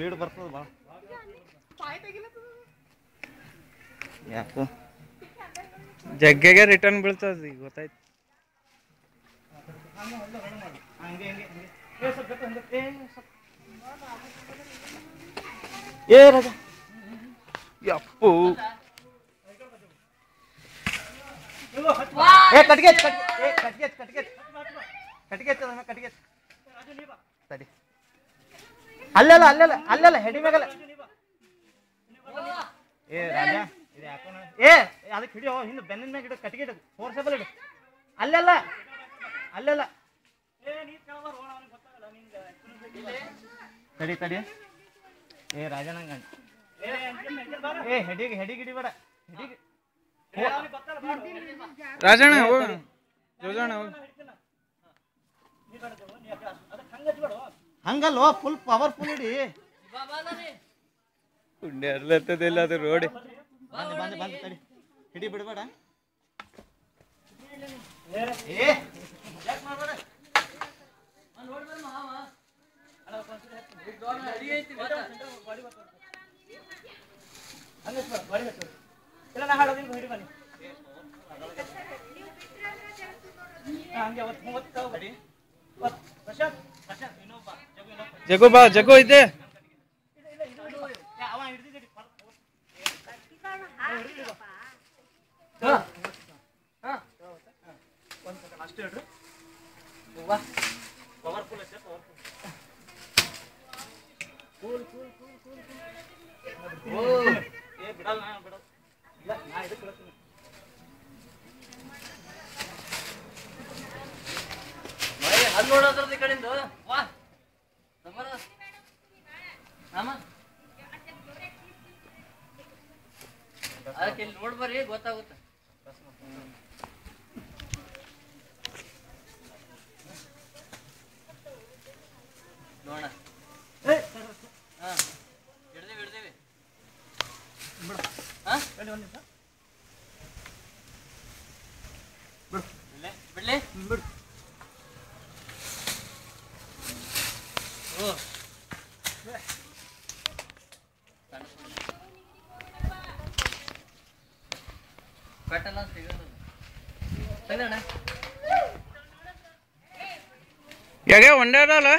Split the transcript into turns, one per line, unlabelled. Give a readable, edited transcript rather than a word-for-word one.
Speed ಬರ್ತದ ಬಾ ಯಾಕೋ
ಜಗ್ಗೆಗೆ ರಿಟರ್ನ್ ಬೀಳ್ತದ ಈಗ ಗೊತ್ತಾಯ್ತು.
ಏ ರಾಜ ಯಪ್ಪು ಏ ಕಟ್ಗೆ ತಡಿ ಅಲ್ಲೆಲ್ಲ ಅಲ್ಲೆಲ್ಲ ಅಲ್ಲೆಲ್ಲ ಹೆಡಿ ಮ್ಯಾಗಲ್ಲ ಏ ರಾಜ ಇದು ಯಾಕೋ ಏ ಅದಕ್ಕೆ ಹಿಡಿಯೋ ಹಿಂದೆ ಬೆನ್ನಿನ ಮ್ಯಾಗ ಇಡು ಕಟ್ಗೆ ಇಡು ಫೋರ್ಸಬಲ್ ಇಡು ಅಲ್ಲೆಲ್ಲ ಅಲ್ಲೆಲ್ಲ ತಡಿ ತಡಿ ಏ ರಾಜನಂಗ ಏ ಹೆಡಿಗೆ ಹಿಡಿಬೇಡ ಹೆಡಿಗೆ
ರಾಜಣ್ಣ ಹೋಗ ಜೋಜಣ್ಣ ಹೋಗ
ಹಂಗಲ್ವ ಫುಲ್ ಪವರ್ಫುಲ್ ಇಡಿ
ಉಂಡೆ ಅರ್ಲತ್ತದಿಲ್ಲ ಅದು ರೋಡ್
ಬಂದು ತಡಿ ಹಿಡಿ ಬಿಡ್ಬೇಡ
ಜಗೋ ಬಾ ಜಗೋ ಇದೆ
ಅಷ್ಟೇ ಹೇಳ್ರಿ ಪವರ್ಫುಲ್ ಐತೆ ಬಿಡಲ್ಲ ಇಲ್ಲ ನಾ ಇದಕ್ಕೆ ಬಿಡ್ತೀನಿ
ಅದು ನೋಡೋದ್ರದ್ದು ಈ ಕಡೆಯಿಂದ ವಾ ಅದಕ್ಕೆ ಇಲ್ಲಿ ನೋಡ್ಬರ್ರಿ ಗೊತ್ತಾಗುತ್ತೆ. ನೋಡ ಹಿಡ್ದೇವಿ ಬಿಡ್ಲಿ ಬಿಡು ಪೆಟ್ಟಲ್ಲ ಸಿಗೋದು
ಯಾಕೆ ಒಂದೇ ಅಲ್ಲ